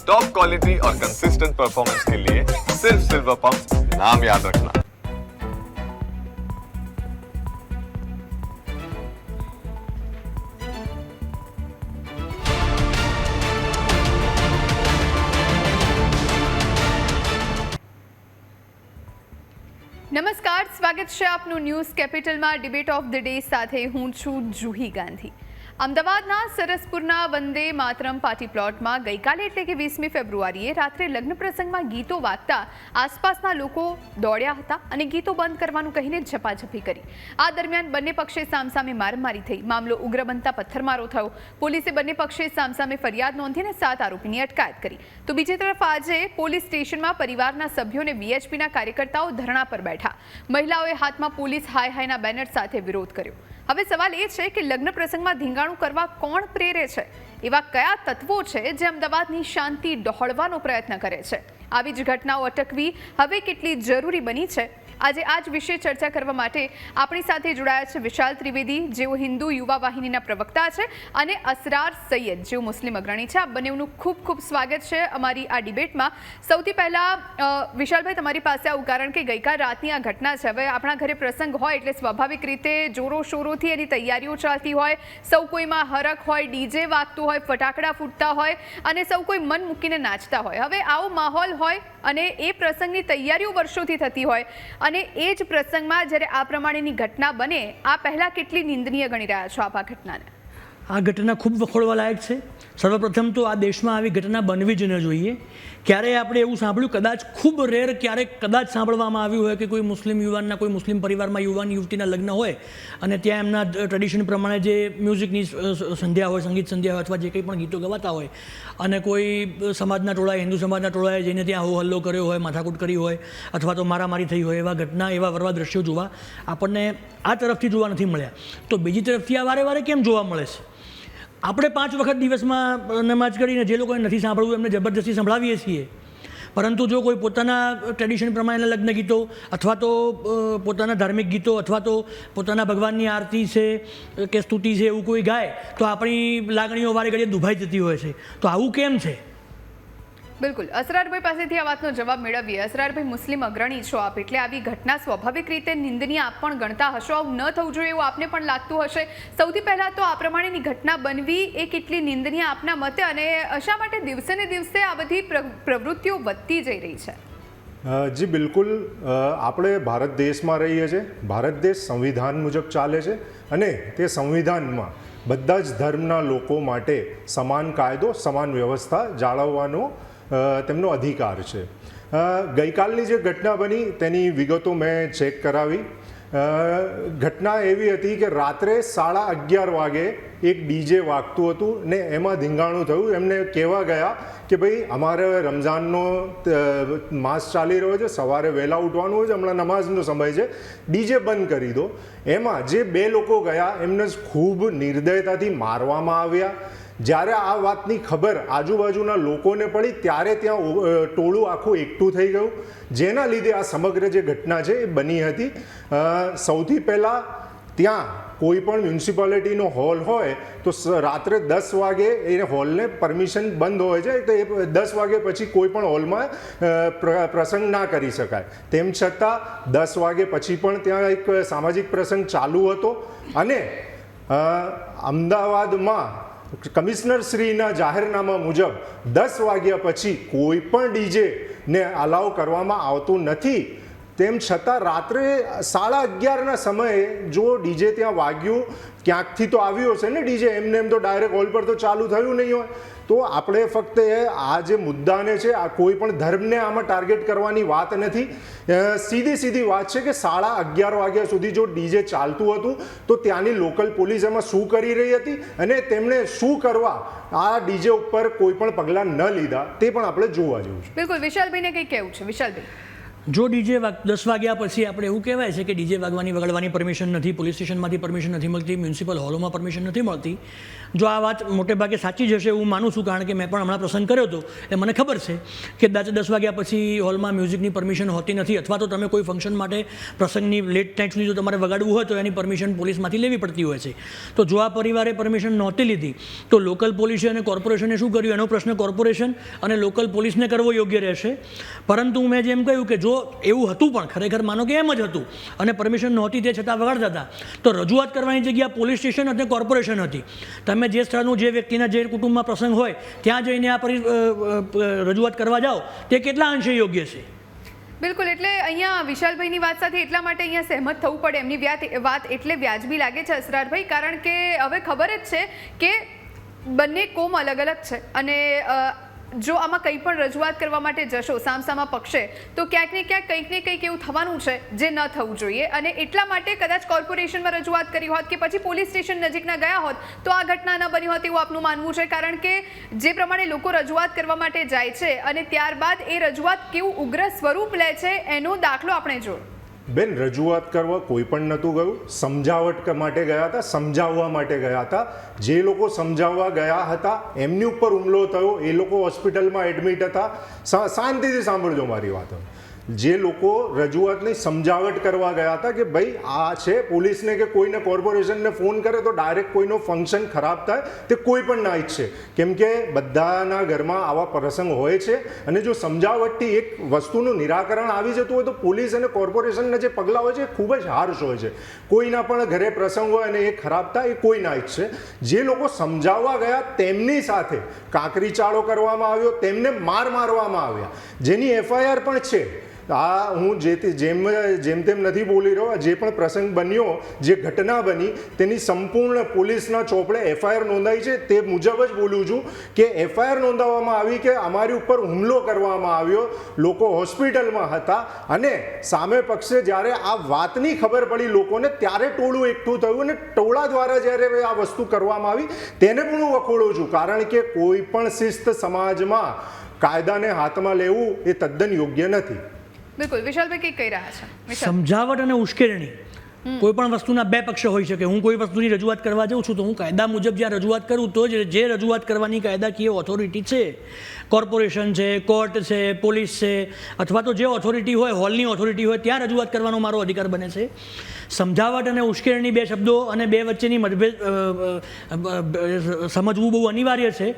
Top quality और consistent performance के लिए सिर्फ सिल्वर पंप नाम याद रखना। નમસ્કાર, સ્વાગત છે આપનું ન્યૂઝ કેપિટલમાં ડિબેટ ઓફ ધ ડે સાથે હું છું જુહી ગાંધી। અમદાવાદના સરસપુરના વંદે માતરમ પાર્ટી પ્લોટમાં ગઈકાલે એટલે કે 20મી ફેબ્રુઆરીએ રાત્રે લગ્ન પ્રસંગમાં ગીતો વાગતા આસપાસના લોકો દોડ્યા હતા અને ગીતો બંધ કરવાનું કહીને ઝપાઝપી કરી। આ દરમિયાન બંને પક્ષે સામસામે મારામારી થઈ। મામલો ઉગ્ર બનતા પથ્થરમારો થયો। પોલીસે બંને પક્ષે સામસામે ફરિયાદ નોંધીને 7 આરોપીની અટકાયત કરી। તો બીજી તરફ આજે પોલીસ સ્ટેશનમાં પરિવારના સભ્યોને વીએચપીના કાર્યકર્તાઓ ધરણા પર બેઠા। મહિલાઓએ હાથમાં પોલીસ હાય હાયના બેનર સાથે વિરોધ કર્યો। હવે સવાલ એ છે કે લગ્ન પ્રસંગમાં ધીંગાણું કરવા કોણ પ્રેરે છે? એવા કયા તત્વો છે જે અમદાવાદની શાંતિ ડહોળવાનો પ્રયત્ન કરે છે? આવી જ ઘટનાઓ અટકવી હવે કેટલી જરૂરી બની છે? આજે આ જ વિશે ચર્ચા કરવા માટે આપણી સાથે જોડાયા છે વિશાલ ત્રિવેદી, જેઓ હિન્દુ યુવા વાહિનીના પ્રવક્તા છે, અને અસરાર સૈયદ, જેઓ મુસ્લિમ અગ્રણી છે। આ બંનેનું ખૂબ ખૂબ સ્વાગત છે અમારી આ ડિબેટમાં। સૌથી પહેલાં વિશાલભાઈ, તમારી પાસે આવું, કારણ કે ગઈકાલ રાતની આ ઘટના છે। હવે આપણા ઘરે પ્રસંગ હોય એટલે સ્વાભાવિક રીતે જોરો શોરોથી એની તૈયારીઓ ચાલતી હોય, સૌ કોઈમાં હરખ હોય, ડીજે વાગતું હોય, ફટાકડા ફૂટતા હોય અને સૌ કોઈ મન મૂકીને નાચતા હોય। હવે આવો માહોલ હોય અને એ પ્રસંગની તૈયારીઓ વર્ષોથી થતી હોય, અને એ જ પ્રસંગમાં જ્યારે આ પ્રમાણેની ઘટના બને, આ પહેલાં કેટલી નિંદનીય ગણી રહ્યા છો આપ આ ઘટનાને? આ ઘટના ખૂબ વખોડવા લાયક છે। સર્વપ્રથમ તો આ દેશમાં આવી ઘટના બનવી જ ન જોઈએ। ક્યારેય આપણે એવું સાંભળ્યું, કદાચ ખૂબ રેર ક્યારેક કદાચ સાંભળવામાં આવ્યું હોય કે કોઈ મુસ્લિમ યુવાનના, કોઈ મુસ્લિમ પરિવારમાં યુવાન યુવતીના લગ્ન હોય અને ત્યાં એમના ટ્રેડિશન પ્રમાણે જે મ્યુઝિકની સંધ્યા હોય, સંગીત સંધ્યા હોય, અથવા જે કંઈ પણ ગીતો ગવાતા હોય, અને કોઈ સમાજના ટોળાએ, હિન્દુ સમાજના ટોળાએ જઈને ત્યાં હો હલ્લો કર્યો હોય, માથાકૂટ કરી હોય, અથવા તો મારામારી થઈ હોય, એવા ઘટના, એવા વરવા દ્રશ્યો જોવા આપણને આ તરફથી જોવા નથી મળ્યા। તો બીજી તરફથી આ વારે વારે કેમ જોવા મળે છે? આપણે 5 વખત દિવસમાં નમાજ કરીને જે લોકોને નથી સાંભળવું એમને જબરદસ્તી સંભળાવીએ છીએ, પરંતુ જો કોઈ પોતાના ટ્રેડિશન પ્રમાણેના લગ્ન ગીતો, અથવા તો પોતાના ધાર્મિક ગીતો, અથવા તો પોતાના ભગવાનની આરતી છે કે સ્તુતિ છે એવું કોઈ ગાય, તો આપણી લાગણીઓ વારે ઘડીએ દુભાઈ જતી હોય છે। તો આવું કેમ છે? બિલકુલ, અસરારભાઈ પાસેથી આ વાતનો જવાબ મેળવીએ। અસરારભાઈ, મુસ્લિમ અગ્રણી છો આપ, એટલે આવી ઘટના સ્વાભાવિક રીતે નિંદનીય આપ પણ ગણતા હશો, આવું ન થવું જોઈએ એવું આપને પણ લાગતું હશે। સૌથી પહેલાં તો આ પ્રમાણેની ઘટના બનવી એ કેટલી નિંદનીય આપના મતે, અને શા માટે દિવસે ને દિવસે આ બધી પ્રવૃત્તિઓ વધતી જઈ રહી છે? જી બિલકુલ, આપણે ભારત દેશમાં રહીએ છીએ। ભારત દેશ સંવિધાન મુજબ ચાલે છે, અને તે સંવિધાનમાં બધા જ ધર્મના લોકો માટે સમાન કાયદો, સમાન વ્યવસ્થા જાળવવાનો તેમનો અધિકાર છે। ગઈકાલની જે ઘટના બની તેની વિગતો મેં ચેક કરાવી। ઘટના એવી હતી કે રાત્રે 11:30 વાગે એક ડીજે વાગતું હતું ને એમાં ધીંગાણું થયું। એમને કહેવા ગયા કે ભાઈ અમારે રમઝાનનો માસ ચાલી રહ્યો છે, સવારે વહેલા ઉઠવાનું હોય છે, હમણાં નમાઝનો સમય છે, ડીજે બંધ કરી દો। એમાં જે 2 લોકો ગયા એમને ખૂબ નિર્દયતાથી મારવામાં આવ્યા। જ્યારે આ વાતની ખબર આજુબાજુના લોકોને પડી ત્યારે ત્યાં ટોળું આખું એકઠું થઈ ગયું, જેના લીધે આ સમગ્ર જે ઘટના છે એ બની હતી। સૌથી પહેલાં ત્યાં કોઈ પણ મ્યુનિસિપાલિટીનો હોલ હોય તો રાત્રે 10 વાગે એ હોલને પરમિશન બંધ હોય છે, તો એ 10 વાગે પછી કોઈ પણ હોલમાં પ્રસંગ ના કરી શકાય। તેમ છતાં 10 વાગે પછી પણ ત્યાં એક સામાજિક પ્રસંગ ચાલુ હતો, અને અમદાવાદમાં કમિશનર શ્રીના જાહેરનામા મુજબ 10 વાગ્યા પછી કોઈ પણ ડીજેને અલાઉ કરવામાં આવતું નથી। તેમ છતાં રાત્રે 11:30ના સમયે જો ડીજે ત્યાં વાગ્યું, ક્યાંકથી તો આવ્યું હશે ને ડીજે, એમને એમ તો ડાયરેક્ટ હોલ પર તો ચાલુ થયું નહીં હોય। તો આપણે ફક્ત આ જે મુદ્દાને છે, આ કોઈ પણ ધર્મને આમાં ટાર્ગેટ કરવાની વાત નથી। સીધી વાત છે કે 11:30 વાગ્યા સુધી જો ડીજે ચાલતું હતું તો ત્યાંની લોકલ પોલીસ એમાં શું કરી રહી હતી, અને તેમણે શું કરવા આ ડીજે ઉપર કોઈ પણ પગલાં ન લીધા, તે પણ આપણે જોવા જેવું છે। બિલકુલ, વિશાલભાઈને કંઈ કહેવું છે? વિશાલભાઈ, જો ડીજે 10 વાગ્યા પછી આપણે એવું કહેવાય છે કે ડીજે વગાડવાની પરમિશન નથી, પોલીસ સ્ટેશનમાંથી પરમિશન નથી મળતી, મ્યુનિસિપલ હોલોમાં પરમિશન નથી મળતી, જો આ વાત મોટે ભાગે સાચી જ હશે એવું માનું છું, કારણ કે મેં પણ હમણાં પ્રસંગ કર્યો હતો એટલે મને ખબર છે કે 10 વાગ્યા પછી હોલમાં મ્યુઝિકની પરમિશન હોતી નથી, અથવા તો તમે કોઈ ફંક્શન માટે પ્રસંગની લેટ નાઇટ સુધી જો તમારે વગાડવું હોય તો એની પરમિશન પોલીસમાંથી લેવી પડતી હોય છે. તો જો આ પરિવારે પરમિશન નહોતી લીધી તો લોકલ પોલીસે અને કોર્પોરેશને શું કર્યું એનો પ્રશ્ન કોર્પોરેશન અને લોકલ પોલીસને કરવો યોગ્ય રહેશે. પરંતુ મેં જેમ કહ્યું કે જો એવું હતું પણ ખરેખર માનો કે એમ જ હતું અને પરમિશન નહોતી તે છતાં વગાડતા હતા તો રજૂઆત કરવાની જગ્યા પોલીસ સ્ટેશન અને કોર્પોરેશન હતી. તમે જે સ્થળનું જે વ્યક્તિના જે કુટુંબમાં પ્રસંગ હોય ત્યાં જઈને આ રજૂઆત કરવા જાઓ તે કેટલા અંશે યોગ્ય છે. બિલકુલ, એટલે અહીંયા વિશાલભાઈની વાત સાથે એટલા માટે અહીંયા સહેમત થવું પડે, એમની વાત એટલે વ્યાજબી લાગે છે અસરારભાઈ, કારણ કે હવે ખબર જ છે કે બંને કોમ અલગ અલગ છે અને જો આમાં કંઈ પણ રજૂઆત કરવા માટે જશો સામસામા પક્ષે તો ક્યાંક ને કંઈક એવું થવાનું છે જે ન થવું જોઈએ, અને એટલા માટે કદાચ કોર્પોરેશનમાં રજૂઆત કરી હોત કે પછી પોલીસ સ્ટેશન નજીકના ગયા હોત તો આ ઘટના ન બની હોત એવું આપનું માનવું છે, કારણ કે જે પ્રમાણે લોકો રજૂઆત કરવા માટે જાય છે અને ત્યારબાદ એ રજૂઆત કેવું ઉગ્ર સ્વરૂપ લે છે એનો દાખલો આપણે જોયો. બેન, રજૂઆત કરવા કોઈ પણ નહોતું ગયું, સમજાવટ માટે ગયા હતા, સમજાવવા માટે ગયા હતા. જે લોકો સમજાવવા ગયા હતા એમની ઉપર હુમલો થયો, એ લોકો હોસ્પિટલમાં એડમિટ હતા. શાંતિથી સાંભળજો મારી વાત. જે લોકો રજૂઆતની સમજાવટ કરવા ગયા હતા કે ભાઈ આ છે, પોલીસને કે કોઈને કોર્પોરેશનને ફોન કરે તો ડાયરેક્ટ કોઈનો ફંક્શન ખરાબ થાય તે કોઈ પણ ના ઈચ્છે, કેમ કે બધાના ઘરમાં આવા પ્રસંગ હોય છે. અને જો સમજાવટથી એક વસ્તુનું નિરાકરણ આવી જતું હોય તો પોલીસ અને કોર્પોરેશનના જે પગલાં હોય છે એ ખૂબ જ હાર્શ હોય છે. કોઈના પણ ઘરે પ્રસંગ હોય અને એ ખરાબ થાય એ કોઈ ના ઈચ્છે. જે લોકો સમજાવવા ગયા તેમની સાથે કાંકરી ચાળો કરવામાં આવ્યો, તેમને મારવામાં આવ્યા, જેની FIR પણ છે. હું જેમ તેમ નથી બોલી રહ્યો. જે પણ પ્રસંગ બન્યો, જે ઘટના બની તેની સંપૂર્ણ પોલીસના ચોપડે FIR નોંધાઈ છે, તે મુજબ જ બોલું છું કે FIR નોંધાવવામાં આવી કે અમારી ઉપર હુમલો કરવામાં આવ્યો, લોકો હોસ્પિટલમાં હતા અને સામે પક્ષે જ્યારે આ વાતની ખબર પડી લોકોને ત્યારે ટોળું એકઠું થયું અને ટોળા દ્વારા જ્યારે આ વસ્તુ કરવામાં આવી તેને પણ હું વખોડું છું, કારણ કે કોઈ પણ શિસ્ત સમાજમાં કાયદાને હાથમાં લેવું એ તદ્દન યોગ્ય નથી. બિલકુલ, વિશાલભાઈ કંઈક કહી રહ્યા છે. સમજાવટ અને ઉશ્કેરણી કોઈ પણ વસ્તુના બે પક્ષ હોઈ શકે. હું કોઈ વસ્તુની રજૂઆત કરવા જાઉં છું તો હું કાયદા મુજબ જ્યાં રજૂઆત કરું તો જે રજૂઆત કરવાની કાયદાકીય ઓથોરિટી છે, કોર્પોરેશન છે, કોર્ટ છે, પોલીસ છે, અથવા તો જે ઓથોરિટી હોય, હોલની ઓથોરિટી હોય, ત્યાં રજૂઆત કરવાનો મારો અધિકાર બને છે. સમજાવટ અને ઉશ્કેરણી બે શબ્દો અને બે વચ્ચેની મતભેદ સમજવું બહુ અનિવાર્ય છે.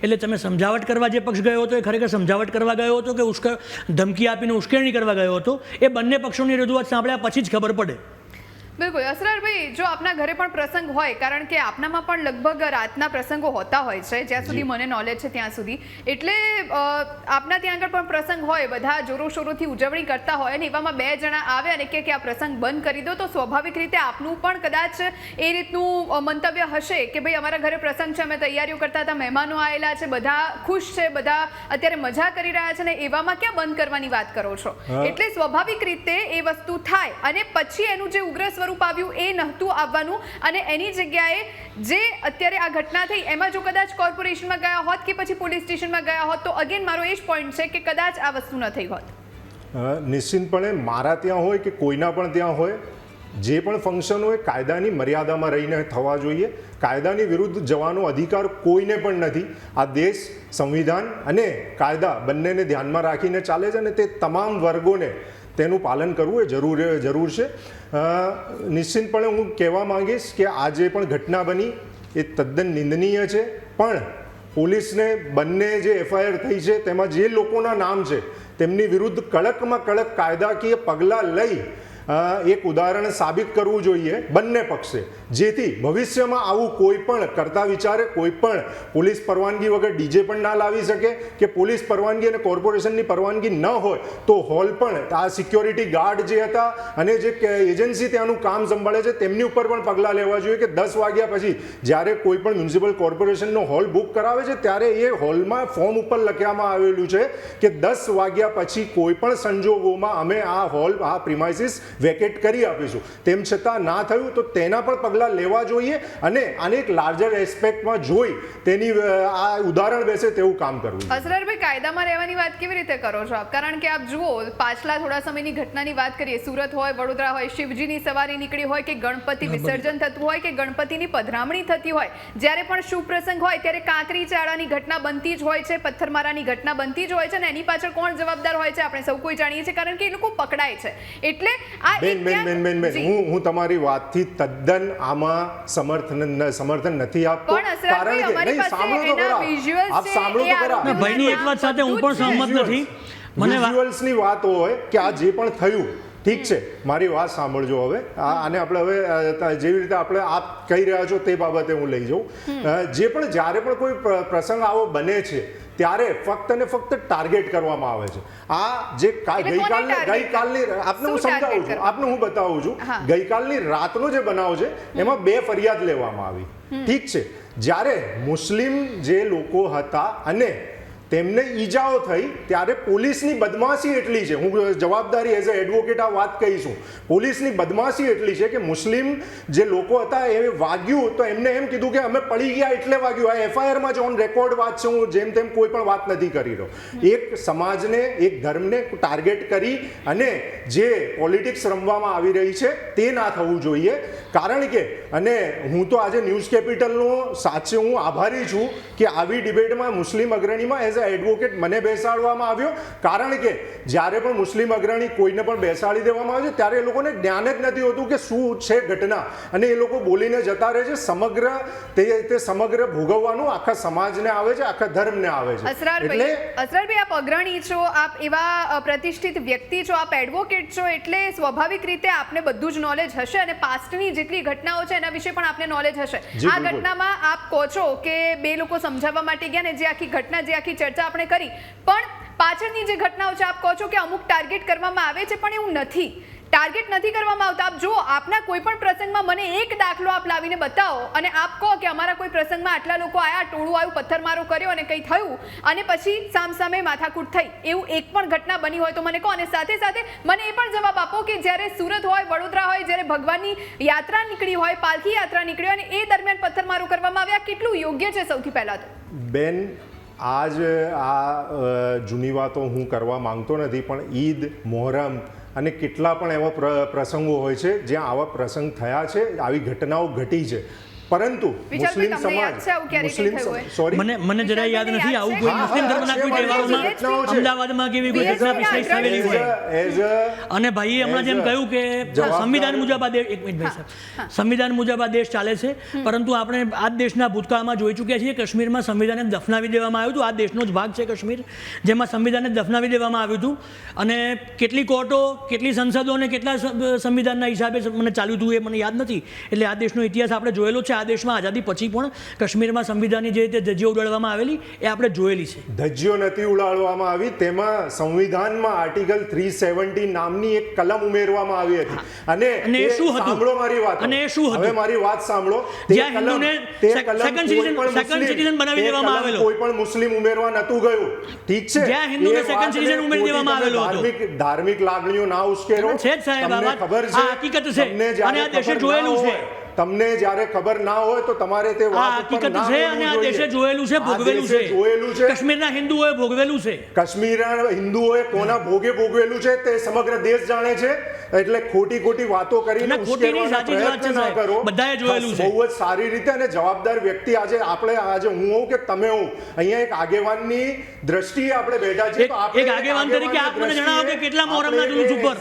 એટલે તમે સમજાવટ કરવા જે પક્ષ ગયો હતો એ ખરેખર સમજાવટ કરવા ગયો હતો કે ધમકી આપીને ઉશ્કેરણી કરવા ગયો હતો, એ બંને પક્ષોની રજૂઆત સાંભળ્યા પછી જ ખબર પડે. બિલકુલ. અસરારભાઈ, જો આપના ઘરે પણ પ્રસંગ હોય, કારણ કે આપનામાં પણ લગભગ રાતના પ્રસંગો હોતા હોય છે જ્યાં સુધી મને નોલેજ છે ત્યાં સુધી, એટલે આપના ત્યાં આગળ પણ પ્રસંગ હોય, બધા જોરોશોરોથી ઉજવણી કરતા હોય અને એવામાં બે જણા આવે અને કે આ પ્રસંગ બંધ કરી દો, તો સ્વાભાવિક રીતે આપનું પણ કદાચ એ રીતનું મંતવ્ય હશે કે ભાઈ અમારા ઘરે પ્રસંગ છે, અમે તૈયારીઓ કરતા હતા, મહેમાનો આવેલા છે, બધા ખુશ છે, બધા અત્યારે મજા કરી રહ્યા છે ને એવામાં ક્યાં બંધ કરવાની વાત કરો છો? એટલે સ્વાભાવિક રીતે એ વસ્તુ થાય અને પછી એનું જે ઉગ્ર સ્વરૂપ આવ્યું એ નહોતું આવવાનું, અને એની જગ્યાએ જે અત્યારે આ ઘટના થઈ એમાં જો કદાચ કોર્પોરેશનમાં ગયા હોત કે પછી પોલીસ સ્ટેશનમાં ગયા હોત તો અગેન મારો એ જ પોઈન્ટ છે કે કદાચ આ વસ્તુ ન થઈ હોત. નિશ્ચિતપણે મારા ત્યાં હોય કે કોઈના પણ ત્યાં હોય, જે પણ ફંક્શન હોય કાયદાની મર્યાદામાં રહીને થવા જોઈએ. કાયદાની વિરુદ્ધ જવાનો અધિકાર કોઈને પણ નથી. આ દેશ સંવિધાન અને કાયદા બંનેને ધ્યાનમાં રાખીને ચાલે છે અને તે તમામ વર્ગોને તેનું પાલન કરવું એ જરૂર છે. નિશ્ચિતપણે હું કહેવા માંગીશ કે આ જે પણ ઘટના બની એ તદ્દન નિંદનીય છે, પણ પોલીસને બંને જે FIR થઈ છે તેમાં જે લોકોના નામ છે તેમની વિરુદ્ધ કડકમાં કડક કાયદાકીય પગલાં લઈ એક ઉદાહરણ સાબિત કરવું જોઈએ બંને પક્ષે, જેથી ભવિષ્યમાં આવું કોઈ પણ કરતા વિચારે કોઈ પણ પોલીસ પરવાનગી વગર DJ પણ ના લાવી શકે, કે પોલીસ પરવાનગી અને કોર્પોરેશનની પરવાનગી ન હોય તો હોલ પણ આ સિક્યોરિટી ગાર્ડ જે હતા અને જે એજન્સી ત્યાંનું કામ સંભાળે છે તેમની ઉપર પણ પગલાં લેવા જોઈએ કે 10 વાગ્યા પછી જ્યારે કોઈ પણ મ્યુનિસિપલ કોર્પોરેશનનો હોલ બુક કરાવે છે ત્યારે એ હોલમાં ફોર્મ ઉપર લખવામાં આવેલું છે કે 10 વાગ્યા પછી કોઈ પણ સંજોગોમાં અમે આ હોલ, આ પ્રિમાઇસીસ વેકેટ કરી આપીશું. તેમ છતાં ના થયું તો તેના પણ પગલાં લેવા જોઈએ અને આને એક લાર્જર એસ્પેક્ટમાં જોઈ તેની આ ઉદાહરણ બેસે તેવું કામ કરવું. અસરરભાઈ, કાયદામાં રહેવાની વાત કેવી રીતે કરો છો આપ? કારણ કે આપ જુઓ, પાછલા થોડા સમયની ઘટનાની વાત કરીએ, સુરત હોય, વડોદરા હોય, શિવજીની સવારી નીકળી હોય કે ગણપતિ વિસર્જન થતું હોય કે ગણપતિની પધરામણી થતી હોય, જ્યારે પણ શુભ પ્રસંગ હોય ત્યારે કાંકરી ચાળાની ઘટના બનતી જ હોય છે, પથ્થરમારાની ઘટના બનતી જ હોય છે, અને એની પાછળ કોણ જવાબદાર હોય છે આપણે સૌ કોઈ જાણીએ છીએ, કારણ કે એ લોકો પકડાય છે. એટલે આ હું તમારી વાતથી તદ્દન આમાં સમર્થન નથી આપતો. કારણ કે નહીં, સાંભળો તો ખરા, આપ સાંભળો તો ખરા. ભાઈની એક વાત સાથે હું પણ સહમત નથી. મને વિઝ્યુઅલ્સની વાત હોય કે આ જે પણ થયું, ઠીક છે, મારી વાત સાંભળજો હવે. આને આપણે હવે જેવી રીતે આપણે આપ કહી રહ્યા છો તે બાબતે હું લઈ જાઉં. જ્યારે પણ કોઈ પ્રસંગ આવો બને છે ત્યારે ફક્ત અને ફક્ત ટાર્ગેટ કરવામાં આવે છે. આ જે ગઈકાલની આપને હું સમજાવું છું, આપને હું બતાવું છું, ગઈકાલની રાતનો જે બનાવ છે એમાં 2 ફરિયાદ લેવામાં આવી, ઠીક છે. જ્યારે મુસ્લિમ જે લોકો હતા અને તેમને ઈજાઓ થઈ ત્યારે પોલીસની બદમાશી એટલી છે, હું જવાબદારી એઝ અ એડવોકેટ આ વાત કહીશું, પોલીસની બદમાશી એટલી છે કે મુસ્લિમ જે લોકો હતા એ વાગ્યું તો એમને એમ કીધું કે અમે પડી ગયા એટલે વાગ્યું. આ એફઆઈઆરમાં જ ઓન રેકોર્ડ વાત છે, હું જેમ તેમ કોઈ પણ વાત નથી કરી રહ્યો. એક સમાજને, એક ધર્મને ટાર્ગેટ કરી અને જે પોલિટિક્સ રમવામાં આવી રહી છે તે ના થવું જોઈએ. કારણ કે અને હું તો આજે ન્યૂઝ કેપિટલનો સાચે હું આભારી છું કે આવી ડિબેટમાં મુસ્લિમ અગ્રણીમાં એઝ એડવોકેટ મને બેસાડવામાં આવ્યો. કારણ કે જ્યારે પણ મુસ્લિમ અગ્રણી કોઈને પણ બેસાડી દેવામાં આવે છે ત્યારે એ લોકોને જ્ઞાન જ નથી હોતું કે શું છે ઘટના, અને એ લોકો બોલીને જતા રહે છે. તે સમગ્ર ભોગવવાનું આખા સમાજને આવે છે, આખા ધર્મને આવે છે. અસરભાઈ, આપ અગ્રણી છો, આપ એવા પ્રતિષ્ઠિત વ્યક્તિ છો, આપ એડવોકેટ છો, એટલે સ્વાભાવિક રીતે આપને બધું જ નોલેજ હશે અને પાસ્ટની જેટલી ઘટનાઓ છે એના વિશે પણ આપને નોલેજ હશે. આ ઘટનામાં આપ કહો છો કે 2 લોકો સમજાવવા માટે ગયા ને જે આખી ઘટના, જે આખી ચર્ચા આપણે કરી, પણ પાછળની જે ઘટનાઓ છે આપ કહો છો કે અમુક ટાર્ગેટ કરવામાં આવે છે, પણ એવું નથી. ટાર્ગેટ નથી કરવામાં આવતા. આપ જો આપના કોઈ પણ પ્રસંગમાં મને એક દાખલો આપ લાવીને બતાવો અને આપ કહો કે અમારા કોઈ પ્રસંગમાં આટલા લોકો આવ્યા, ટોળું આવ્યું, પથ્થરમારો કર્યો અને કંઈ થયું અને પછી સામસામે માથાકૂટ થઈ, એવું એક પણ ઘટના બની હોય તો મને કહો. અને સાથે સાથે મને એ પણ જવાબ આપો કે જ્યારે સુરત હોય, વડોદરા હોય, જ્યારે ભગવાનની યાત્રા નીકળી હોય, પાલખી યાત્રા નીકળી હોય અને એ દરમિયાન પથ્થરમારો કરવામાં આવ્યા, કેટલું યોગ્ય છે? સૌથી પહેલા તો બેન, આ જૂની વાતો હું કરવા માંગતો નથી, પણ ઈદ, મોહરમ અને કેટલા પણ એવા પ્રસંગો હોય છે જ્યાં આવા પ્રસંગ થયા છે, આવી ઘટનાઓ ઘટી છે. પરંતુ મુસ્લિમ સમાજ, મને જરા યાદ નથી આવું કોઈ મુસ્લિમ ધર્મના કોઈ તહેવારોમાં અમદાવાદમાં કેવી કોઈ ઘટના વિશેષ થયેલી હોય. અને ભાઈએ હમણાં જેમ કહ્યું કે સંવિધાન મુજબ આ દેશ, એક મિનિટ ભાઈ સાહેબ, સંવિધાન મુજબ આ દેશ ચાલે છે, પરંતુ આપણે આ દેશના ભૂતકાળમાં જોઈ ચૂક્યા છીએ કાશ્મીરમાં સંવિધાનને દફનાવી દેવામાં આવ્યું હતું. આ દેશનો જ ભાગ છે કાશ્મીર, જેમાં સંવિધાનને દફનાવી દેવામાં આવ્યું હતું. અને કેટલી કોર્ટો, કેટલી સંસદો અને કેટલા સંવિધાનના હિસાબે મને ચાલ્યું હતું એ મને યાદ નથી. એટલે આ દેશનો ઇતિહાસ આપણે જોયેલો છે. આ દેશમાં આઝાદી પછી પણ કાશ્મીરમાં સંવિધાનની જે રીતે ધજ્જીઓ ઉડાડવામાં આવેલી એ આપણે જોયેલી છે. ધજ્જીઓ નથી ઉડાડવામાં આવી, તેમાં સંવિધાનમાં આર્ટિકલ 370 નામની એક કલમ ઉમેરવામાં આવી હતી. અને એ શું હતું? સાંભળો મારી વાત. અને એ શું હતું? હવે મારી વાત સાંભળો. જ્યાં હિન્દુને સેકન્ડ સિટીઝન બનાવી દેવામાં આવેલો, કોઈ પણ મુસ્લિમ ઉમેરવા નતું ગયું, ઠીક છે. જ્યાં હિન્દુને સેકન્ડ સિટીઝન ઉમેરી દેવામાં આવેલો હતો. ધાર્મિક લાગણીઓ ના ઉશ્કેરો. છે જ સાહેબ, આ વાત હકીકત છે અને આ દેશે જોયેલું છે. તમને જ્યારે ખબર ના હોય તો તમારે તે વાત હકીકત છે અને આ દેશે જોયેલું છે, ભોગવેલું છે. કાશ્મીરના હિન્દુઓએ ભોગવેલું છે. કાશ્મીરના હિન્દુઓએ કોના ભોગે ભોગવેલું છે તે સમગ્ર દેશ જાણે છે. એટલે ખોટી વાતો કરીને પ્રયત્ન ના કરો. બધાએ જોયેલું છે બહુ જ સારી રીતે. અને જવાબદાર વ્યક્તિ આજે હું હોઉં કે તમે હોઉં, અહીંયા એક આગેવાનની દ્રષ્ટિએ આપણે બેઠા છીએ. એક આગેવાન તરીકે આપ મને જણાવો કે કેટલા મોહરમના જુલુસ ઉપર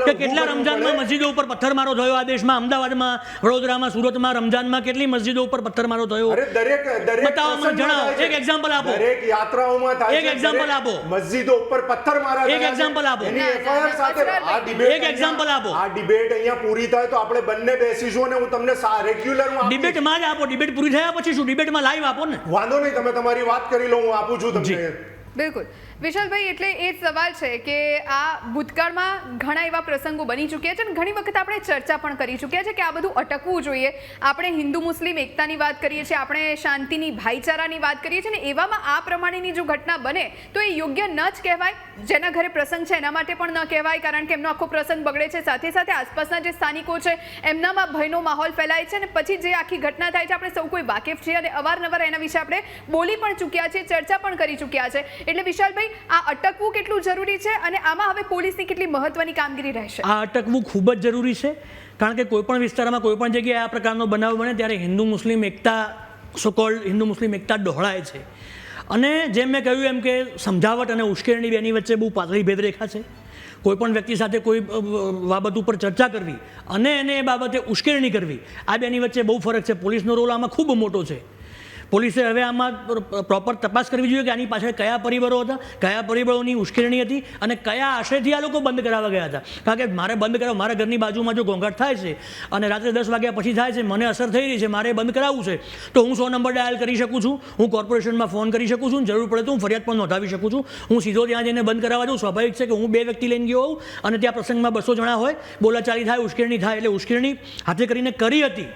કે કેટલા રમજાનમાં મસ્જિદો ઉપર પથ્થરમારો થયો આ દેશમાં? અમદાવાદમાં, વડોદરામાં, સુરતમાં રમજાનમાં કેટલી મસ્જિદો ઉપર પથ્થરમારો થયો? દરેક બતાવો, મને જણાવો. એક એક્ઝામ્પલ આપો. દરેક યાત્રાઓમાં થાય છે. એક એક્ઝામ્પલ આપો. મસ્જિદો ઉપર પથ્થરમારા. એક એક્ઝામ્પલ આપો. એની એફઆઈઆર સાથે આ ડિબેટ, એક એક્ઝામ્પલ આપો. આ ડિબેટ અહીંયા પૂરી થાય તો આપણે બંને બેસીશું અને હું તમને રેગ્યુલર ડિબેટમાં જ આપો. ડિબેટ પૂરી થયા પછી શું? ડિબેટમાં લાઈવ આપો ને. વાંધો નહીં, તમે તમારી વાત કરી લો, હું આપું છું તમને. બિલકુલ. વિશાલભાઈ, એટલે એ જ સવાલ છે કે આ ભૂતકાળમાં ઘણા એવા પ્રસંગો બની ચૂક્યા છે અને ઘણી વખત આપણે ચર્ચા પણ કરી ચૂક્યા છે કે આ બધું અટકવું જોઈએ. આપણે હિન્દુ મુસ્લિમ એકતાની વાત કરીએ છીએ, આપણે શાંતિની ભાઈચારાની વાત કરીએ છીએ, ને એવામાં આ પ્રમાણેની જો ઘટના બને તો એ યોગ્ય ન જ કહેવાય. જેના ઘરે પ્રસંગ છે એના માટે પણ ન કહેવાય, કારણ કે એમનો આખો પ્રસંગ બગડે છે, સાથે સાથે આસપાસના જે સ્થાનિકો છે એમનામાં ભયનો માહોલ ફેલાય છે અને પછી જે આખી ઘટના થાય છે આપણે સૌ કોઈ વાકેફ છીએ અને અવારનવાર એના વિશે આપણે બોલી પણ ચૂક્યા છીએ, ચર્ચા પણ કરી ચૂક્યા છે. એટલે વિશાલભાઈ, આ અટકવું કેટલું જરૂરી છે અને આમાં હવે પોલીસની કેટલી મહત્વની કામગીરી રહેશે? આ અટકવું ખૂબ જ જરૂરી છે, કારણ કે કોઈપણ વિસ્તારમાં કોઈપણ જગ્યાએ આ પ્રકારનો બનાવ બને ત્યારે હિન્દુ મુસ્લિમ એકતા, સોકોલ્ડ હિન્દુ મુસ્લિમ એકતા ડહોળાય છે. અને જેમ મેં કહ્યું એમ કે સમજાવટ અને ઉશ્કેરણી બેની વચ્ચે બહુ પાતળી ભેદરેખા છે. કોઈપણ વ્યક્તિ સાથે કોઈ બાબત ઉપર ચર્ચા કરવી અને એને એ બાબતે ઉશ્કેરણી કરવી, આ બેની વચ્ચે બહુ ફરક છે. પોલીસનો રોલ આમાં ખૂબ મોટો છે. પોલીસે હવે આમાં પ્રોપર તપાસ કરવી જોઈએ કે આની પાછળ કયા પરિબળો હતા, કયા પરિબળોની ઉશ્કેરણી હતી અને કયા આશયથી આ લોકો બંધ કરાવવા ગયા હતા. કારણ કે મારે બંધ કરાવવા, મારા ઘરની બાજુમાં જો ઘોંઘાટ થાય છે અને રાત્રે 10 વાગ્યા પછી થાય છે, મને અસર થઈ રહી છે, મારે બંધ કરાવવું છે, તો હું 100 નંબર ડાયલ કરી શકું છું, હું કોર્પોરેશનમાં ફોન કરી શકું છું, જરૂર પડે તો હું ફરિયાદ પણ નોંધાવી શકું છું. હું સીધો ત્યાં જઈને બંધ કરાવવા જાઉં. સ્વાભાવિક છે કે હું 2 વ્યક્તિ લઈને ગયો હોઉં અને ત્યાં પ્રસંગમાં 200 જણા હોય, બોલાચાલી થાય, ઉશ્કેરણી થાય. એટલે ઉશ્કેરણી હાથે કરીને કરી હતી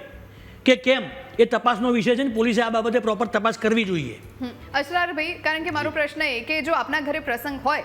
કે કેમ એ તપાસનો વિષય છે ને પોલીસે આ બાબતે પ્રોપર તપાસ કરવી જોઈએ. અસરારભાઈ, કારણ કે મારો પ્રશ્ન એ કે જો આપના ઘરે પ્રસંગ હોય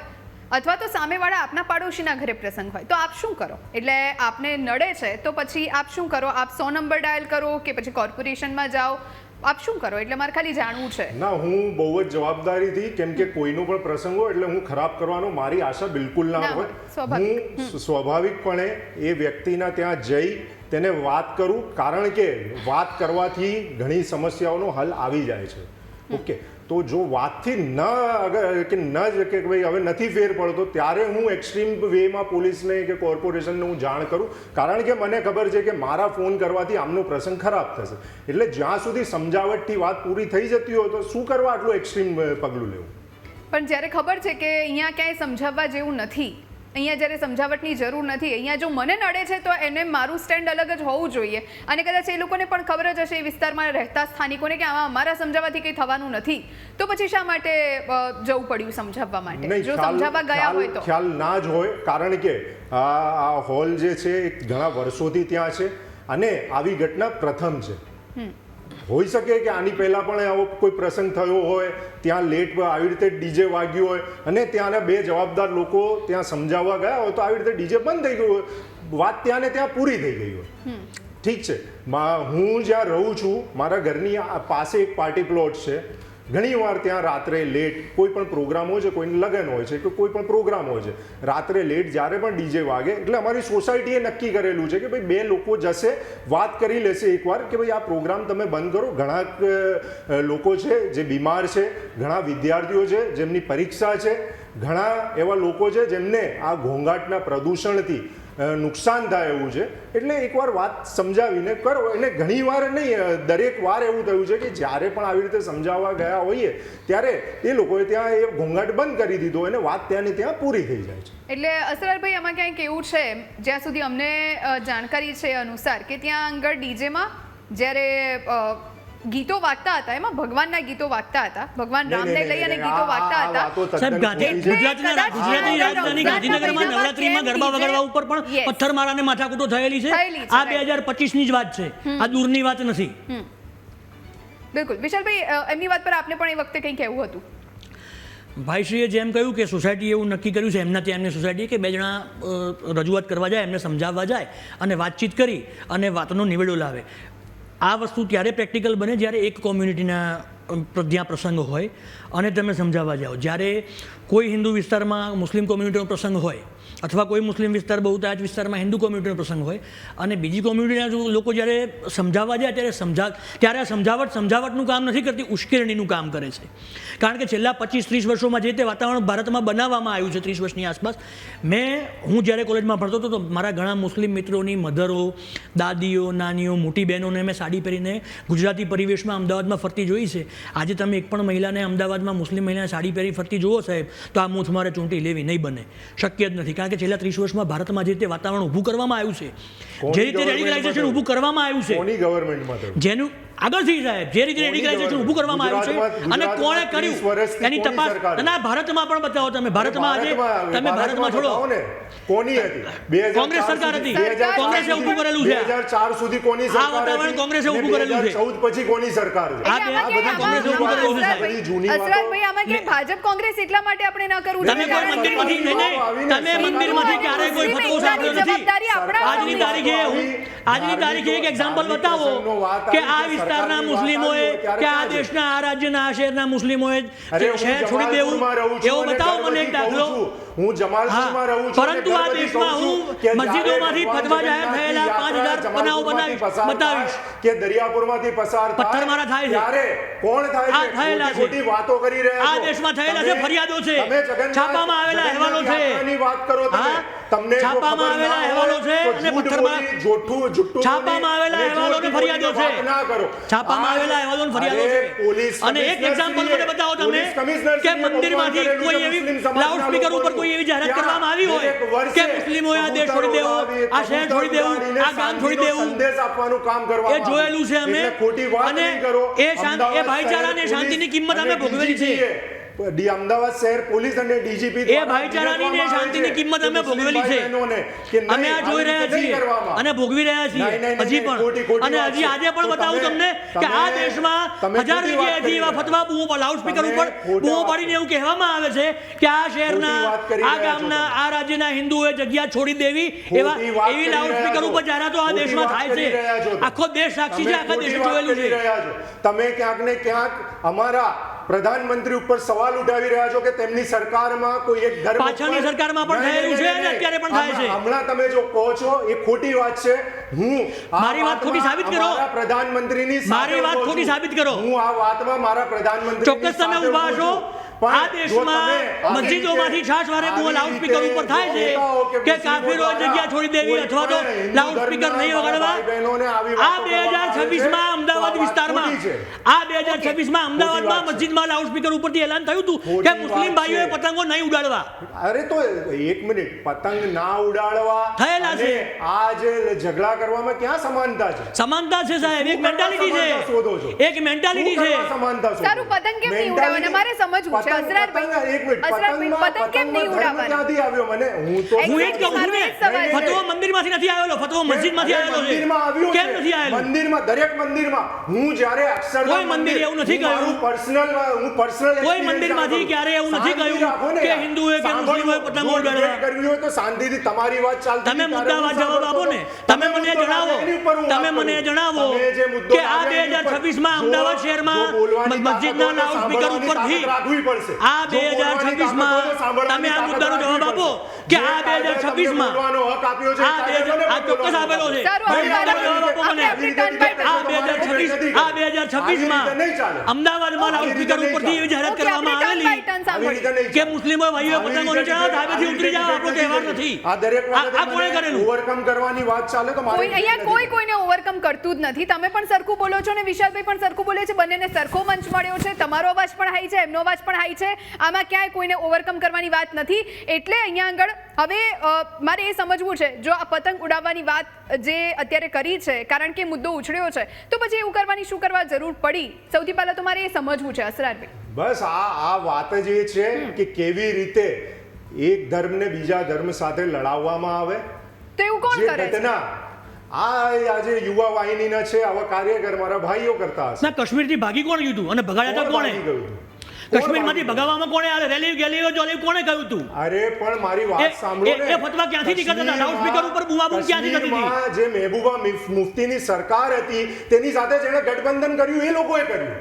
અથવા તો સામેવાળા આપના પાડોશીના ઘરે પ્રસંગ હોય તો આપ શું કરો? એટલે આપને નડે છે તો પછી આપ શું કરો? આપ 100 નંબર ડાયલ કરો કે પછી કોર્પોરેશનમાં જાઓ? આપ શું કરો? એટલે મારે ખાલી જાણવું છે. ના, હું બહુ જ જવાબદારીથી, કેમ કે કોઈનો પણ પ્રસંગ હોય એટલે હું ખરાબ કરવાનો મારી આશા બિલકુલ ના હોય. હું સ્વાભાવિકપણે એ વ્યક્તિના ત્યાં જઈ તેને વાત કરું, કારણ કે વાત કરવાથી ઘણી સમસ્યાઓનો હલ આવી જાય છે. ઓકે, તો જો વાતથી ન જ કે ભાઈ હવે નથી ફેર પડતો, ત્યારે હું એક્સ્ટ્રીમ વેમાં પોલીસને કે કોર્પોરેશનને હું જાણ કરું, કારણ કે મને ખબર છે કે મારા ફોન કરવાથી આમનો પ્રસંગ ખરાબ થશે. એટલે જ્યાં સુધી સમજાવટથી વાત પૂરી થઈ જતી હોય તો શું કરવા આટલું એક્સ્ટ્રીમ પગલું લેવું? પણ જ્યારે ખબર છે કે અહીંયા ક્યાંય સમજાવવા જેવું નથી, અહીંયા જ્યારે સમજાવટની જરૂર નથી, અહીંયા જો મને નડે છે તો એને મારું સ્ટેન્ડ અલગ જ હોવું જોઈએ. અને કદાચ એ લોકોને પણ ખબર જ હશે, એ વિસ્તારમાં રહેતા સ્થાનિકોને, કે આમાં અમારા સમજાવવાથી કંઈ થવાનું નથી, તો પછી શા માટે જવું પડ્યું સમજાવવા માટે? જો સમજાવવા ગયા હોય તો ખ્યાલ ના જ હોય, કારણ કે આ હોલ જે છે એ ઘણા વર્ષોથી ત્યાં છે અને આવી ઘટના પ્રથમ છે. હોઈ શકે કે આની પહેલા પણ આવો કોઈ પ્રસંગ થયો હોય, ત્યાં લેટ આવી રીતે ડીજે વાગ્યું હોય અને ત્યાંના 2 જવાબદાર લોકો ત્યાં સમજાવવા ગયા હોય તો આવી રીતે ડીજે બંધ થઈ ગયું હોય, વાત ત્યાં ને ત્યાં પૂરી થઈ ગઈ હોય. ઠીક છે, હું જ્યાં રહું છું મારા ઘરની પાસે એક પાર્ટી પ્લોટ છે. ઘણીવાર ત્યાં રાત્રે લેટ કોઈ પણ પ્રોગ્રામ હોય છે, કોઈને લગ્ન હોય છે કે કોઈ પણ પ્રોગ્રામ હોય છે, રાત્રે લેટ જ્યારે પણ ડીજે વાગે એટલે અમારી સોસાયટીએ નક્કી કરેલું છે કે ભાઈ 2 લોકો જશે, વાત કરી લેશે એકવાર કે ભાઈ આ પ્રોગ્રામ તમે બંધ કરો. ઘણા લોકો છે જે બીમાર છે, ઘણા વિદ્યાર્થીઓ છે જેમની પરીક્ષા છે, ઘણા એવા લોકો છે જેમને આ ઘોંઘાટના પ્રદૂષણથી નુકસાન થાય એવું છે. એટલે એકવાર વાત સમજાવીને કરો. એને ઘણી વાર નહીં, દરેક વાર એવું થયું છે કે જ્યારે પણ આવી રીતે સમજાવવા ગયા હોઈએ ત્યારે એ લોકોએ ત્યાં એ ઘોંઘાટ બંધ કરી દીધો અને વાત ત્યાં ને ત્યાં પૂરી થઈ જાય છે. એટલે અસરારભાઈ, આમાં ક્યાંક એવું છે, જ્યાં સુધી અમને જાણકારી છે અનુસાર, કે ત્યાં આગળ ડીજેમાં જ્યારે ગીતો વાગતા હતા, એમાં ભગવાનના ગીતો વાગતા હતા, ભગવાન રામને લઈ અને ગીતો વાગતા હતા. સાહેબ, ગુજરાતની રાજધાની ગાંધીનગરમાં નવરાત્રીમાં ગરબા વગાડવા ઉપર પણ પથ્થરમારાને માથાકૂટો થયેલી છે. આ 2025ની જ વાત છે, આ દૂરની વાત નથી. બિલકુલ. વિશાલભાઈ, એમની વાત પર આપને પણ એ વખતે કંઈ કહેવું હતું? ભાઈશ્રીએ જેમ કહ્યું કે સોસાયટી એવું નક્કી કર્યું છે એમના ત્યાં, એમની સોસાયટી, કે 2 જણા રજૂઆત કરવા જાય, એમને સમજાવવા જાય અને વાતચીત કરી અને વાતનો નિવેડો લાવે. આ વસ્તુ ત્યારે પ્રેક્ટિકલ બને જ્યારે એક કોમ્યુનિટીના ત્યાં પ્રસંગ હોય અને તમે સમજાવવા જાઓ. જ્યારે કોઈ હિન્દુ વિસ્તારમાં મુસ્લિમ કોમ્યુનિટીનો પ્રસંગ હોય અથવા કોઈ મુસ્લિમ વિસ્તાર બહુતાયત વિસ્તારમાં હિન્દુ કોમ્યુનિટીનો પ્રસંગ હોય અને બીજી કોમ્યુનિટીના લોકો જ્યારે સમજાવવા જાય ત્યારે સમજાવટનું કામ નથી કરતી, ઉશ્કેરણીનું કામ કરે છે. કારણ કે છેલ્લા 25-30 વર્ષોમાં જે તે વાતાવરણ ભારતમાં બનાવવામાં આવ્યું છે, 30 વર્ષની આસપાસ. હું જ્યારે કોલેજમાં ભણતો હતો તો મારા ઘણા મુસ્લિમ મિત્રોની મધરો, દાદીઓ, નાનીઓ, મોટી બહેનોને મેં સાડી પહેરીને ગુજરાતી પરિવેશમાં અમદાવાદમાં ફરતી જોઈ છે. આજે તમે એક પણ મહિલાને અમદાવાદમાં મુસ્લિમ મહિલાને સાડી પહેરી ફરતી જુઓ સાહેબ, તો આ મૂઠ મારે ચૂંટી લેવી નહીં બને, શક્ય જ નથી. કારણ કે છેલ્લા 30 વર્ષમાં ભારતમાં જે રીતે વાતાવરણ ઊભું કરવામાં આવ્યું છે, જે રીતે રેડિકલાઇઝેશન ઊભું કરવામાં આવ્યું છે, કોની ગવર્મેન્ટમાં થયું? જેનું આગળથી સાહેબ જે રીતે રેડિકલાઇઝેશન ઊભું કરવામાં આવ્યું છે અને કોણે કર્યું એની તપાસ ના ભારતમાં પણ બતાવો તમે ભારતમાં આજે તમે ભારતમાં છોડો કોની હતી કોંગ્રેસ સરકાર હતી કોંગ્રેસે ઊભું કરેલું છે 2004 સુધી કોની સરકાર આ વાતાવરણ કોંગ્રેસે ઊભું કરેલું છે 2014 પછી કોની સરકાર છે આ બધા કોંગ્રેસે ઊભું કરેલું છે અસરારભાઈ આમાં કે ભાજપ કોંગ્રેસ એટલા માટે આપણે ન કરવું તમે કોઈ મંદિરમાંથી તમે મંદિરમાંથી ક્યારે કોઈ ફતવો સાંભળ્યો નથી આજની તારીખે એક એક્ઝામ્પલ બતાવો કે આ વિસ્તારના મુસ્લિમોએ કે આ દેશના આ રાજ્યના આ શહેરના મુસ્લિમોએ શહેર છોડી દેવું એવો બતાવો મને એક દાખલો હું જમાલપુરમાં રહું છું પરંતુ આ દેશમાં હું મસ્જિદોમાંથી ફતવા જાહેર થયેલા 5000 બનાવો બતાવીશ કે દરિયાપુરમાંથી પસાર પથ્થરમારા થાય છે ત્યારે કોણ થાય છે થયેલા છે ખોટી વાતો કરી રહ્યા આ દેશમાં થયેલા છે ફરિયાદો છે છાપામાં આવેલા અહેવાલો છે વાત કરો તમને છાપામાં આવેલા અહેવાલો છે અને પથ્થરમાં જુઠ્ઠું છાપામાં આવેલા અહેવાલો ને ફરિયાદો છે ના કરો છાપામાં આવેલા અહેવાલો ને ફરિયાદો છે અને એક એક્ઝામ્પલ મને બતાવો તમે કે મંદિરમાંથી કોઈ એવી લાઉડ સ્પીકર ઉપર કોઈ એવી જાહેરાત કરવામાં આવી હોય કે મુસ્લિમોએ આ દેશ છોડી દેવો આ શહેર છોડી દેવું આ ગામ છોડી દેવું સંદેશ આપવાનું કામ કરવામાં એ જોયેલું છે અમે અને એ ભાઈચારાને શાંતિની કિંમત અમે ભોગવેલી છે અમદાવાદ શહેર પોલીસ અને ડીજીપી એ ભાઈચારાની ને શાંતિની કિંમત અમે ભોગવેલી છે અમે આ જોઈ રહ્યા છીએ અને ભોગવી રહ્યા છીએ હજી પણ અને હજી આજે પણ બતાવું તમને કે આ દેશમાં 1000 જગ્યાએથી એવા ફતવા લાઉડ સ્પીકર ઉપર બૂમો પાડીને એવું કહેવામાં આવે છે કે આ શહેરના આ ગામના આ રાજ્યના હિન્દુઓએ જગ્યા છોડી દેવી એવી લાઉડ સ્પીકર ઉપર જાહેરાતો આ દેશમાં થાય છે આખો દેશ સાક્ષી છે આખા દેશે જોયેલું છે તમે ક્યાંક ને ક્યાંક અમારા પ્રધાનમંત્રી ઉપર સવાલ ઉઠાવી રહ્યા છો કે તેમની સરકારમાં કોઈ એક ધર્મ પાછળની સરકારમાં પણ થયેલું છે અને અત્યારે પણ થાય છે હમણાં તમે જો કહો છો એ ખોટી વાત છે હું મારી વાત ખોટી સાબિત કરો પ્રધાનમંત્રીની મારી વાત ખોટી સાબિત કરો હું આ વાતમાં મારા પ્રધાનમંત્રી ચોક્કસ તમે ઊભા છો આ દેશમાં મસ્જિદોમાંથી છાશવારે લાઉડ સ્પીકર ઉપર થાય છે કે કાફીરો જગ્યા છોડી દેવી અથવા તો લાઉડ સ્પીકર નહીં વગાડવા આ 2026માં અમદાવાદ વિસ્તારમાં આ 2026માં અમદાવાદમાં મસ્જિદમાં લાઉડ સ્પીકર ઉપરથી એલાન થયું હતું કે મુસ્લિમ ભાઈઓએ પતંગો નહીં ઉડાડવા અરે તો એક મિનિટ પતંગ ના ઉડાડવા થયેલા છે આ જે ઝઘડા કરવામાં ક્યાં સમાનતા છે સમાનતા છે સાહેબ એક મેન્ટાલિટી છે એક મેન્ટાલિટી છે સમાનતા સારું પતંગ કેમ નહીં ઉડાડવાના મારે સમજવું છે પતંગ કેમ નહીં ઉડાડવાના ક્યાંથી આવ્યો મને હું એ જ કહું છું ને ફતવો મંદિરમાંથી નથી આવેલો ફતવો મસ્જિદમાંથી આવેલો છે કેમ નથી આવેલો મંદિરમાં દરેક મંદિરમાં હું જ્યારે અક્ષરધામ કોઈ મંદિર એવું નથી કહ્યું પર્સનલ કોઈ મંદિરમાંથી ક્યારે એવું નથી કહ્યું કે હિન્દુઓએ કે મુસ્લિમોએ પતંગો ઉડાડવા કરવી હોય તો શાંતિથી તમારી વાત ચાલતી તમે મુદ્દાવાર જવાબ આપો ને તમે મને જણાવો કે આ 2026માં અમદાવાદ શહેરમાં મસ્જિદના લાઉડ સ્પીકર ઉપરથી આ 2026માં તમે આ મુદ્દાનો જવાબ આપો કે આ 2026માં આ ચોક્કસ આપેલો છે આ 2026માં અમદાવાદમાં લાઉડ સ્પીકર ઉપરથી એવી જાહેરાત કરવામાં આવેલી કે મુસ્લિમો ભાઈઓ પતંગો નહીં ચડાવો ધાબેથી ઉતરી જાવ આપણો તહેવાર નથી આ કોણે કરેલું ઓવરકમ કરવાની વાત ચાલે તો કોઈ અહીંયા કોઈને ઓવરકમ કરતું જ નથી તમે પણ સરખું બોલો છો ને વિશાલભાઈ પણ સરખું બોલે છે બંનેને સરખો મંચ મળ્યો છે તમારો અવાજ પણ હાઈ છે એમનો અવાજ પણ હાઈ છે આમાં ક્યાંય કોઈને ઓવરકમ કરવાની વાત નથી એટલે અહીંયા આગળ હવે મારે એ સમજવું છે જો આ પતંગ ઉડાવવાની વાત જે અત્યારે કરી છે કારણ કે મુદ્દો ઉછળ્યો છે તો પછી એવું કરવાની શું કરવા જરૂર પડી સૌથી પહેલા તો મારે એ સમજવું છે અસરારભાઈ બસ આ વાત જ એ છે કે કેવી રીતે એક ધર્મને બીજા ધર્મ સાથે લડાવવામાં આવે તો એવું કોણ કરે છે આજે યુવા વાહિનીના છે આવા કાર્યકર મારા ભાઈઓ કરતા હશે ના કાશ્મીરથી ભાગી કોણ ગયું હતું અને ભગાડ્યા હતા કોણે કાશ્મીરમાંથી ભગાવવામાં કોણે આ રેલી ગેલીઓ જોલી કોણે કહ્યું હતું અરે પણ મારી વાત સાંભળો ને એ ફતવા ક્યાંથી નીકળતા હતા લાઉડ સ્પીકર ઉપર બૂમાબૂમ ક્યાંથી થતી હતી જે મહેબૂબા મુફ્તીની સરકાર હતી તેની સાથે જેણે ગઠબંધન કર્યું એ લોકોએ કર્યું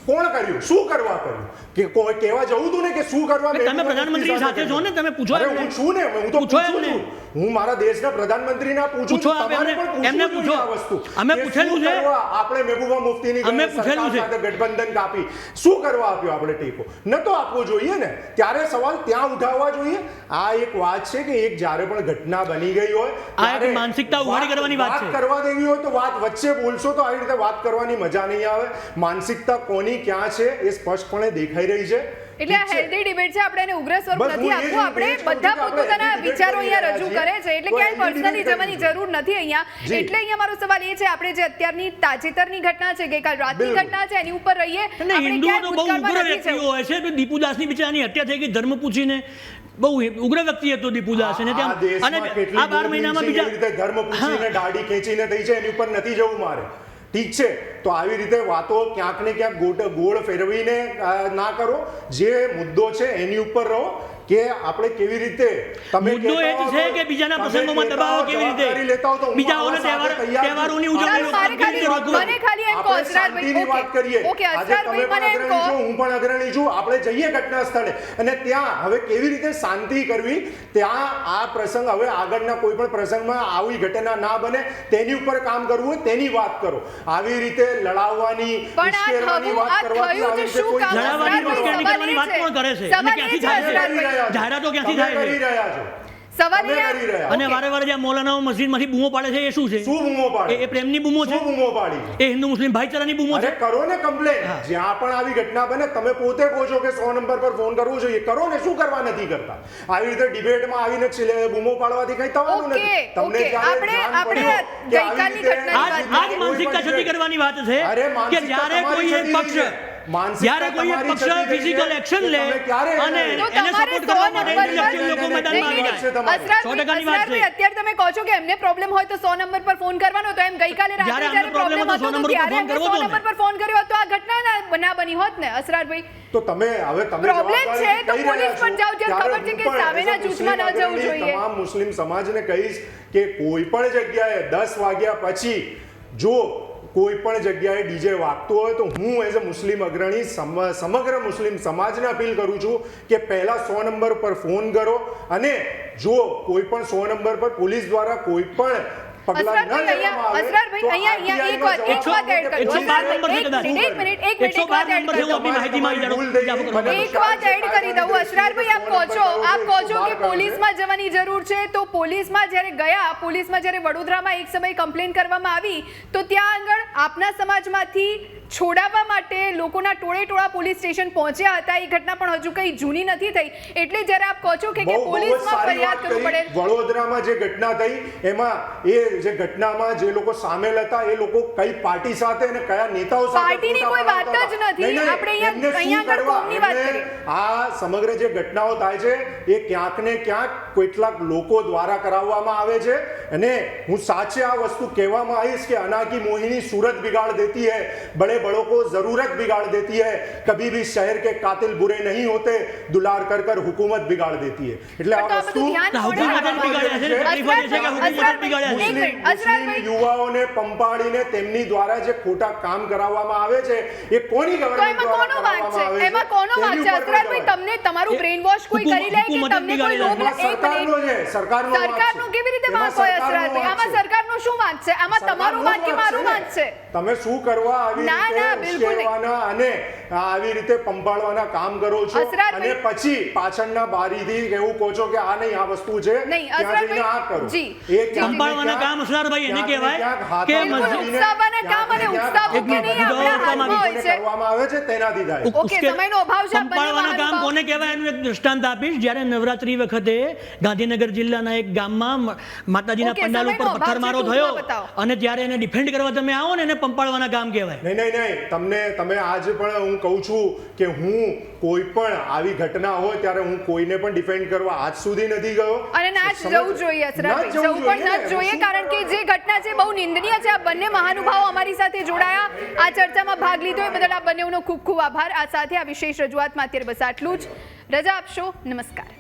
કોણ કર્યું શું કરવા કર્યું કે કોઈ કહેવા જવું હતું ને કે શું કરવા તમે પ્રધાનમંત્રી સાથે છો ને તમે પૂછો હું છું ને હું તો પૂછું છું હું મારા દેશના પ્રધાનમંત્રીને પૂછું છું તમારે પણ એમને પૂછો આ વસ્તુ અમે પૂછેલું છે આપણે મહેબૂબા મુફ્તીની અમે પૂછેલું છે સાથે ગઠબંધન કાપી શું કરવા આપ્યો આપણે ટેકો નતો આપવો જોઈએ ને ત્યારે સવાલ ત્યાં ઉઠાવવા જોઈએ આ એક વાત છે કે એક જ્યારે પણ ઘટના બની ગઈ હોય આ એક માનસિકતા ઉઘાડી કરવાની વાત છે કરવા દેવી હોય તો વાત વચ્ચે બોલશો તો આવી રીતે વાત કરવાની મજા નહીં આવે માનસિકતા કોની ક્યાં છે એ સ્પષ્ટપણે દેખાઈ રહી છે એટલે આ હેલ્ધી ડિબેટ છે, આપણે એને ઉગ્ર સ્વરૂપ બસ હું નથી એ જ આપવું. આપણે કહું છું બધા કે આપણે પોતપોતાના healthy debate વિચારો કરી અહીંયા રજૂ રહ્યા કરે છે, એટલે છીએ. ક્યાંય કોઈ healthy પર્સનલી debate જવાની નથી. જરૂર નથી અહીંયા. જી. એટલે અહીંયા મારો સવાલ એ છે, આપણે જે અત્યારની તાજેતરની ઘટના છે, ગઈકાલ રાતની બિલકુલ. ઘટના છે, એની ઉપર રહીએ. અને આપણે હિન્દુઓ ક્યાંય તો બહુ ભૂતકાળમાં ઉગ્ર નથી વ્યક્તિઓ જવું. હોય છે. તો દીપુદાસની બિચારાની હત્યા થઈ ગઈ ધર્મ પૂછીને. બહુ ઉગ્ર વ્યક્તિ હતો દીપુદાસ. અને આ ત્યાં દેશમાં અને કેટલી આ 12 મહિનામાં મોદી છે, બીજા એવી રીતે ધર્મ પૂછીને દાઢી ખેંચીને થઈ છે, એની ઉપર નથી જવું મારે. ઠીક છે, તો આવી રીતે વાતો ક્યાંક ને ક્યાંક ગોળ ફેરવીને ના કરો. જે મુદ્દો છે એની ઉપર રહો કે આપણે કેવી રીતે મુદ્દો એ જ છે કે બીજાના પ્રસંગોમાં દબાવો કેવી રીતે, બીજાઓને તહેવારોની ઉજવણી મારે ખાલી મને ખાલી એમ કહો અસરારભાઈ, વાત કરીએ. ઓકે આજે અસરારભાઈ, તમે મને પણ એમ કહો અગ્રણી છો, હું પણ અગ્રણી છું. આપણે જઈએ ઘટના સ્થળે અને ત્યાં હવે કેવી રીતે શાંતિ કરવી, ત્યાં આ પ્રસંગ હવે આગળના કોઈ પણ પ્રસંગમાં આવી ઘટના ના બને તેની ઉપર કામ કરવું હોય તેની વાત કરો. આવી રીતે લડાવવાની ઉશ્કેરવાની વાત કરવાથી આવી રીતે કોઈ લડાવવાની ઉશ્કેરણી કરવાની વાત કોણ કરે છે? અને ક્યાંથી થાય છે? જાહેરાતો ક્યાંથી થાય કરી છે? રહ્યા છો, સવાલ તમે એ કરી રહ્યા અને વારે વારે જ્યાં મૌલાનાઓ મસ્જિદમાંથી બૂમો પાડે છે એ શું છે? શું બૂમો પાડે? એ પ્રેમની બૂમો છે? શું બૂમો પાડી? એ હિન્દુ મુસ્લિમ ભાઈચારાની બૂમો અરે છે? કરો ને કમ્પ્લેન. જ્યાં પણ આવી ઘટના બને તમે પોતે કહો છો કે 100 નંબર પર ફોન કરવો જોઈએ, કરો ને. શું કરવા નથી કરતા? આવી રીતે ડિબેટમાં આવીને બૂમો પાડવાથી કઈ થવાનું નથી. તમને જ્યારે ધ્યાન પડ્યો કે આવી રીતે આજ માનસિકતા છતી કરવાની વાત છે અરે કે માનસિકતા જ્યારે કોઈ એક તમારી પક્ષ જ્યારે કોઈ એક પક્ષ ફિઝિકલ એક્શન લે અને તો એને તમારે સપોર્ટ કરવા 100 માટે નંબર ઇન્ટેલેક્ચ્યુઅલ લોકો મેદાનમાં આવી જાય. અસરારભાઈ, 100% અત્યારે તમે કહો છો કે એમને પ્રોબ્લેમ હોય તો 100 નંબર પર ફોન કરવાનો, તો એમ ગઈકાલે રાત્રે જ્યારે જ્યારે અમને problem પ્રોબ્લેમ હતો, હતો 100 તો ત્યારે નંબર પર એમને 100 ફોન કરવો નંબર પર ફોન કર્યો હોત તો આ ઘટના ના બની હોત ને અસરારભાઈ. તો તમે હવે તમે પ્રોબ્લેમ છે જવાબદારી તો કહી રહ્યા પોલીસ પણ છો. જાઓ, જ્યારે ખબર છે કે ત્યારે હું સામેના પણ જૂથમાં ન મુસ્લિમ જવું અગ્રણી જોઈએ. તમામ મુસ્લિમ સમાજને કહીશ કે કોઈ પણ જગ્યાએ 10 વાગ્યા પછી જો કોઈ પણ જગ્યાએ ડીજે વાગતું હોય તો હું એઝ અ મુસ્લિમ અગ્રણી સમગ્ર મુસ્લિમ સમાજને અપીલ કરું છું કે પહેલા 100 નંબર પર ફોન કરો. અને જો કોઈ પણ 100 નંબર પર પોલીસ દ્વારા કોઈ પણ પગલાં ન લેવામાં આવે અસરારભાઈ, તો અહીંયા એક વાત એડ કરો. 112 નંબર છે કદાચ. એક મિનિટ એક વાત 112 એડ નંબર છે, કરો. હું આપની માહિતીમાં ઇજાફો કરવા માંગુ છું. એક વાત એડ કરી દઉં અસરારભાઈ, આપ કહો છો કે પોલીસમાં જવાની જરૂર છે, તો પોલીસમાં જ્યારે વડોદરામાં એક સમય કમ્પ્લેન કરવામાં આવી તો ત્યાં આગળ આપના સમાજમાંથી છોડાવવા માટે લોકોના ટોળે પોલીસ સ્ટેશન પહોંચ્યા હતા. એ ઘટના પણ હજુ કઈ જૂની નથી થઈ. એટલે જ્યારે આપ કહો છો કે પોલીસમાં ફરિયાદ કરવું પડે. વડોદરામાં જે ઘટના થઈ એમાં એ જે ઘટનામાં જે લોકો સામેલ હતા એ લોકો કઈ પાર્ટી સાથે અને કયા નેતાઓ સાથે પાર્ટીની કોઈ વાત જ નથી. આપણે અહીંયા આગળ કોમની વાત કરી. આ સમગ્ર જે ઘટનાઓ થાય છે એ ક્યાંક ને ક્યાંક કેટલાક લોકો દ્વારા કરાવવામાં આવે છે. અને હું સાચે આ વસ્તુ કહેવામાં આવીશ કે અનાકી મોહિની सूरत बिगाड़ देती है, बड़े बड़ों को जरूरत बिगाड़ देती है, कभी भी शहर के कातिल बुरे नहीं होते, दुलार कर हुकूमत बिगाड़ देती है. એટલે આ વસ્તુ મુસ્લિમ યુવાઓને પંપાડીને તેમની દ્વારા જે ખોટા કામ કરાવવામાં આવે છે એ કોની ગવર્નમેન્ટ દ્વારા કરાવવામાં આવે છે? એમાં કોનો વાંક છે અસરારભાઈ? તમને તમારું બ્રેઇન વોશ કોઈ કરી લે કે તમને કોઈ લોભ સરકારનો છે, સરકારનો કેવી રીતે વાંક હોય અસરારભાઈ? આમાં સરકારનો શું વાંક છે? આમાં તમારું વાંક કે મારું વાંક છે? તમે શું કરવા આવી રીતે ઉશ્કેરવાના અને આવી રીતે પંપાળવાના કામ કરો છો અને પછી પાછળના બારીથી એવું કહો છો કે આ નહીં આ વસ્તુ છે ત્યાં જઈને આ કરો. એ પંપાળવાના કામ અસરારભાઈ એને કહેવાય કે ઉત્સાહવાના કામ અને ઉત્સાહ કે નહીં આપણા હાથમાં હોય છે કરવામાં આવે છે તેનાથી થાય. ઓકે, સમયનો અભાવ છે. પંપાળવાના કામ કોને કહેવાય એનું એક દૃષ્ટાંત આપીશ. જ્યારે નવરાત્રી વખતે ગાંધીનગર જિલ્લાના એક ગામમાં માતાજીના પંડાલ ઉપર પથ્થરમારો થયો અને ત્યારે એને ડિફેન્ડ કરવા તમે આવો ને એને પંપાળવાના કામ કહેવાય. નહીં તમે આજે પણ હું કહું છું કે હું કોઈ પણ આવી ઘટના હોય ત્યારે હું કોઈને પણ ડિફેન્ડ કરવા આજ સુધી નથી ગયો અને ના જ જવું જોઈએ અસરારભાઈ, જવું પણ ન જોઈએ, કારણ કે જે ઘટના છે બહુ નિંદનીય છે. આ બંને મહાનુભાવો અમારી સાથે જોડાયા, આ ચર્ચામાં ભાગ લીધો એ બદલ આ બંનેનો ખૂબ ખૂબ આભાર. આ સાથે આ વિશેષ રજૂઆતમાં અત્યારે બસ આટલું જ. રજા આપશો. નમસ્કાર.